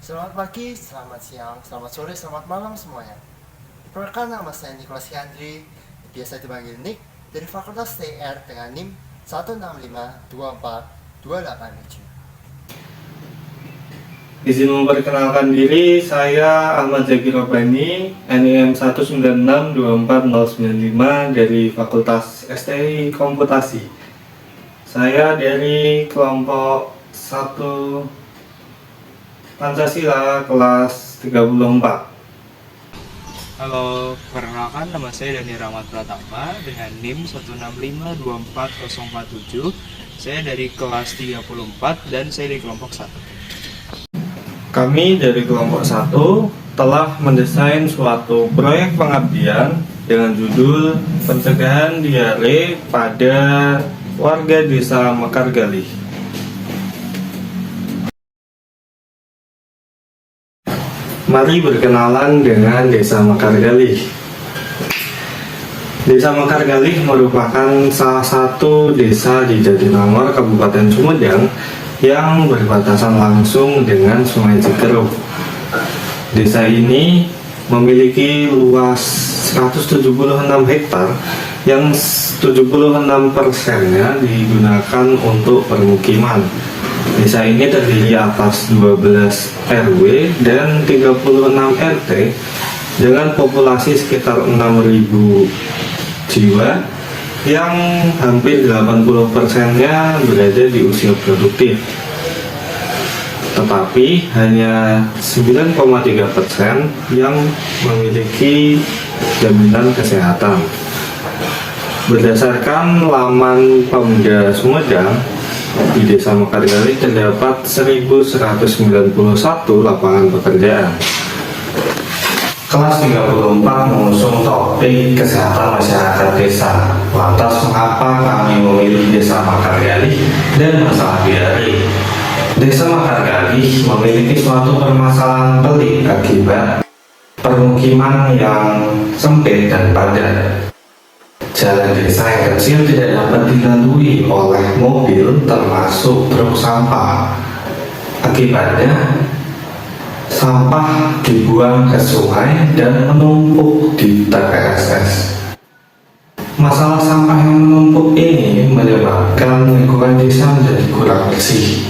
Selamat pagi, selamat siang, selamat sore, selamat malam semuanya. Perkenalkan, nama saya Nicholas Yandri, biasa dipanggil Nick, dari Fakultas TR dengan NIM 1652428. Izin memperkenalkan diri, saya Ahmad Zaki Robani, NIM 1962495 dari Fakultas STI Komputasi. Saya dari kelompok 1 Pancasila kelas 34. Halo, perkenalkan nama saya Dani Rahmat Pratama dengan NIM 165244047. Saya dari kelas 34 dan saya dari kelompok 1. Kami dari kelompok 1 telah mendesain suatu proyek pengabdian dengan judul Pencegahan Diare pada warga desa Mekargalih. Mari berkenalan dengan desa Mekargalih. Desa Mekargalih merupakan salah satu desa di Jatinangor, Kabupaten Sumedang yang berbatasan langsung dengan Sungai Cikeruk. Desa ini memiliki luas 176 hektar yang 76%-nya digunakan untuk permukiman. Desa ini terdiri atas 12 RW dan 36 RT dengan populasi sekitar 6.000 jiwa yang hampir 80%-nya berada di usia produktif, tetapi hanya 9,3% yang memiliki jaminan kesehatan. Berdasarkan laman Pemda Sumedang, di Desa Mekargalih terdapat 1.191 lapangan pekerjaan. Kelas 34 mengusung topik kesehatan masyarakat desa. Lantas mengapa kami memilih Desa Mekargalih dan masalah diare? Desa Mekargalih memiliki suatu permasalahan pelik akibat permukiman yang sempit dan padat. Jalan desa yang kecil tidak dapat dilalui oleh mobil termasuk truk sampah. Akibatnya sampah dibuang ke sungai dan menumpuk di TPSS. Masalah sampah yang menumpuk ini menyebabkan lingkungan desa menjadi kurang bersih.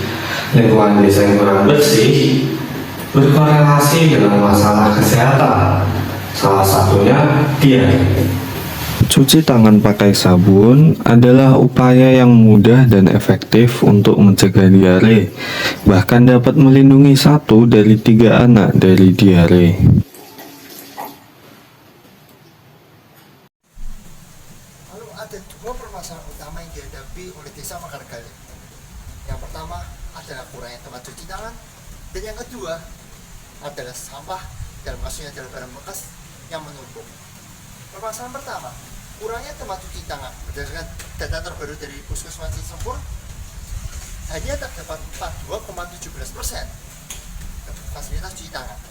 Lingkungan desa yang kurang bersih berkorelasi dengan masalah kesehatan. Salah satunya diare. Cuci tangan pakai sabun adalah upaya yang mudah dan efektif untuk mencegah diare, bahkan dapat melindungi 1 dari 3 anak dari diare. Lalu ada 2 permasalahan utama yang dihadapi oleh Desa Mekargalih. Yang pertama adalah kurangnya tempat cuci tangan, dan yang kedua adalah sampah, dalam kasusnya adalah barang bekas yang menumpuk. Permasalahan pertama, kurangnya tempat cuci tangan. Berdasarkan data terbaru dari Puskesmas Cisempur, hanya terdapat 42,17% fasilitas cuci tangan.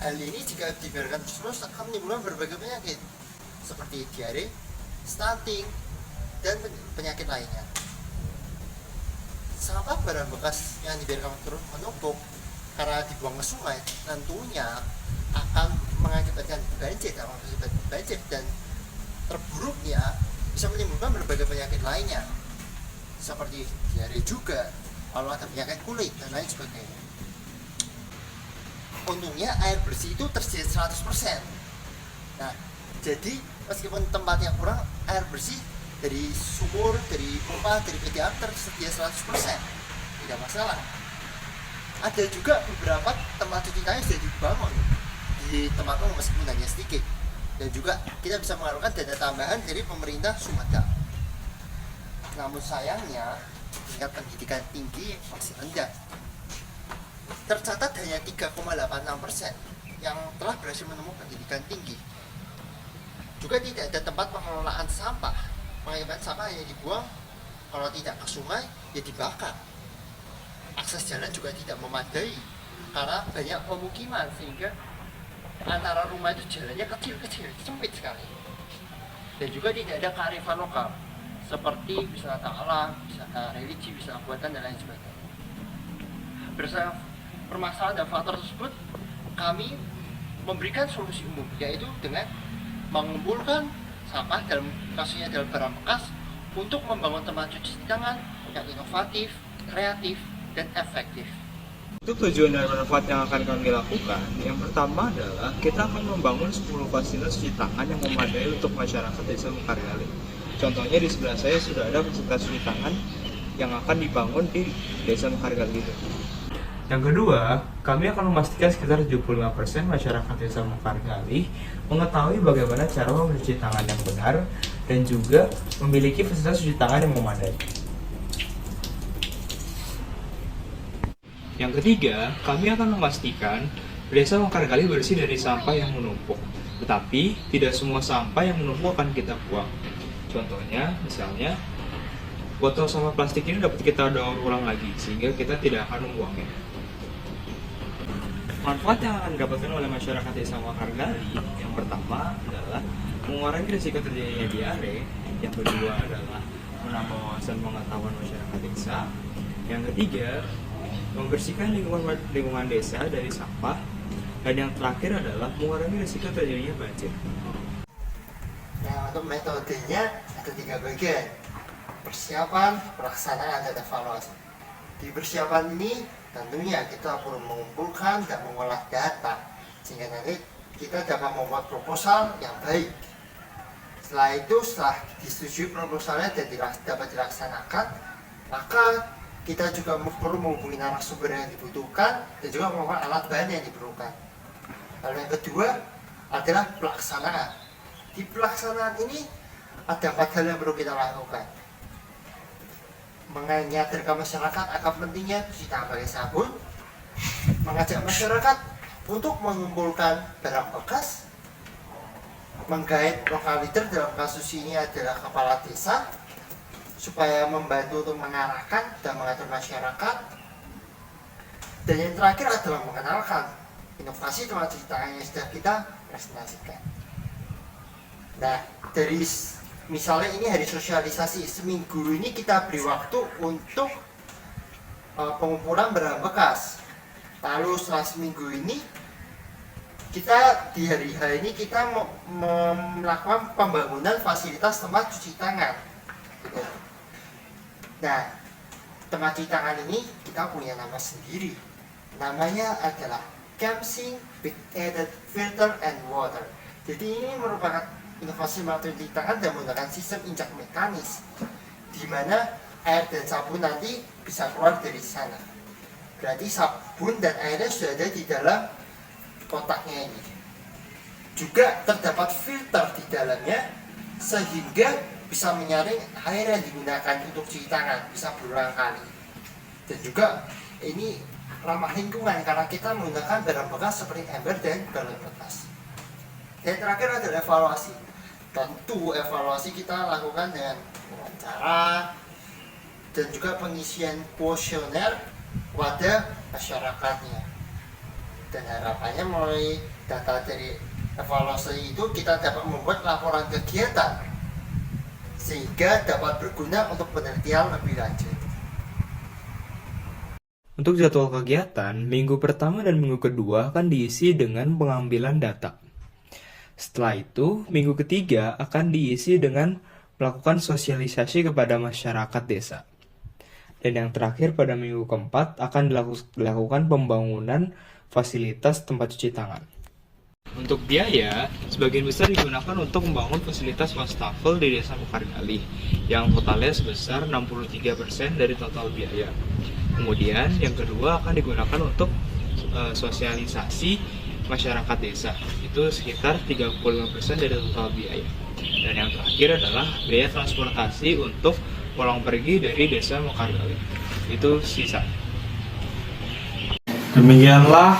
Hal ini jika dibiarkan terus akan menimbulkan berbagai penyakit seperti diare, stunting, dan penyakit lainnya. Sampah barang bekas yang dibiarkan terus menumpuk karena dibuang ke sungai tentunya akan mengakibatkan banjir dan terburuknya bisa menimbulkan berbagai penyakit lainnya seperti diare juga, lalu ada penyakit kulit dan lain sebagainya. Untungnya air bersih itu tersedia 100%. Nah, jadi meskipun tempatnya kurang, air bersih dari sumur, dari pompa, dari PDAM tersedia 100%, tidak masalah. Ada juga beberapa tempat cuci tangan yang sudah dibangun di tempat umum meskipun hanya sedikit, dan juga kita bisa mengharapkan dana tambahan dari pemerintah Sumedang. Namun sayangnya tingkat pendidikan tinggi masih rendah. Tercatat hanya 3,86% yang telah berhasil menempuh pendidikan tinggi. Juga tidak ada tempat pengelolaan sampah, mengakibatkan sampah hanya dibuang, kalau tidak ke sungai ya dibakar. Akses jalan juga tidak memadai karena banyak pemukiman, sehingga antara rumah itu jalannya kecil-kecil, sempit sekali. Dan juga tidak ada kearifan lokal seperti wisata alam, wisata religi, wisata buatan, dan lain sebagainya. permasalahan dan faktor tersebut, kami memberikan solusi umum, yaitu dengan mengumpulkan sampah dalam kasusnya dalam barang bekas untuk membangun tempat cuci tangan yang inovatif, kreatif, dan efektif. Untuk tujuan dan manfaat yang akan kami lakukan, yang pertama adalah kita akan membangun 10 fasilitas cuci tangan yang memadai untuk masyarakat Desa Mekargali. Contohnya di sebelah saya sudah ada fasilitas cuci tangan yang akan dibangun di Desa Mekargali. Yang kedua, kami akan memastikan sekitar 75% masyarakat Desa Mekargali mengetahui bagaimana cara mencuci tangan yang benar dan juga memiliki fasilitas cuci tangan yang memadai. Yang ketiga, kami akan memastikan Desa Mekargali bersih dari sampah yang menumpuk. Tetapi, tidak semua sampah yang menumpuk akan kita buang. Contohnya, misalnya, botol sampah plastik ini dapat kita daur ulang lagi, sehingga kita tidak akan membuangnya. Manfaat yang akan didapatkan oleh masyarakat Desa Mekargali, yang pertama adalah mengurangi risiko terjadinya diare, yang kedua adalah menambah wawasan pengetahuan masyarakat desa, yang ketiga membersihkan lingkungan desa dari sampah, dan yang terakhir adalah mengurangi risiko terjadinya banjir. Nah, untuk metodenya ada 3 bagian: persiapan, pelaksanaan, dan evaluasi. Di persiapan ini tentunya kita perlu mengumpulkan dan mengolah data sehingga nanti kita dapat membuat proposal yang baik. Setelah itu, setelah disetujui proposalnya dan dapat dilaksanakan, maka kita juga perlu menghubungi narasumber yang dibutuhkan dan juga mengumpulkan alat bahan yang diperlukan. Lalu yang kedua adalah pelaksanaan. Di pelaksanaan ini ada 4 hal yang perlu kita lakukan: mengajarkan masyarakat akan pentingnya cuci tangan pakai sabun, mengajak masyarakat untuk mengumpulkan barang bekas, menggait lokal leader, dalam kasus ini adalah kepala desa, supaya membantu untuk mengarahkan dan mengatur masyarakat. Dan yang terakhir adalah mengenalkan inovasi tempat cuci tangan yang sudah kita presentasikan. Nah, dari misalnya ini hari sosialisasi, seminggu ini kita beri waktu untuk pengumpulan barang bekas. Lalu setelah seminggu ini, kita di hari H ini kita melakukan pembangunan fasilitas tempat cuci tangan. Nah, tempat cuci tangan ini kita punya nama sendiri. Namanya adalah Campsink with Added Filter and Water. Jadi ini merupakan inovasi tempat cuci tangan dan menggunakan sistem injak mekanis, di mana air dan sabun nanti bisa keluar dari sana. Berarti sabun dan airnya sudah ada di dalam kotaknya ini. Juga terdapat filter di dalamnya sehingga bisa menyaring air yang digunakan untuk cuci tangan bisa berulang kali. Dan juga ini ramah lingkungan karena kita menggunakan barang bekas seperti ember dan galon bekas. Dan terakhir adalah evaluasi. Tentu evaluasi kita lakukan dengan wawancara dan juga pengisian kuesioner kepada masyarakatnya. Dan harapannya melalui data dari evaluasi itu kita dapat membuat laporan kegiatan sehingga dapat berguna untuk penelitian lebih lanjut. Untuk jadwal kegiatan, minggu pertama dan minggu kedua akan diisi dengan pengambilan data. Setelah itu, minggu ketiga akan diisi dengan melakukan sosialisasi kepada masyarakat desa. Dan yang terakhir pada minggu keempat akan dilakukan pembangunan fasilitas tempat cuci tangan. Untuk biaya, sebagian besar digunakan untuk membangun fasilitas wastafel di Desa Mekargali, yang totalnya sebesar 63% dari total biaya. Kemudian, yang kedua akan digunakan untuk sosialisasi masyarakat desa, itu sekitar 35% dari total biaya. Dan yang terakhir adalah biaya transportasi untuk pulang pergi dari Desa Mekargali, itu sisa. Demikianlah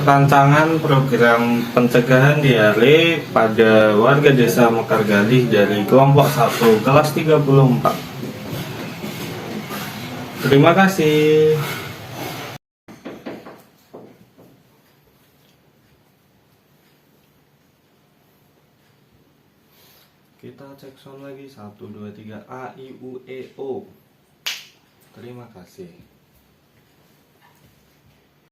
rancangan program pencegahan diare pada warga Desa Mekargali dari kelompok 1 kelas 34. Terima kasih. Kita cek sound lagi 1 2 3 A I U E O. Terima kasih.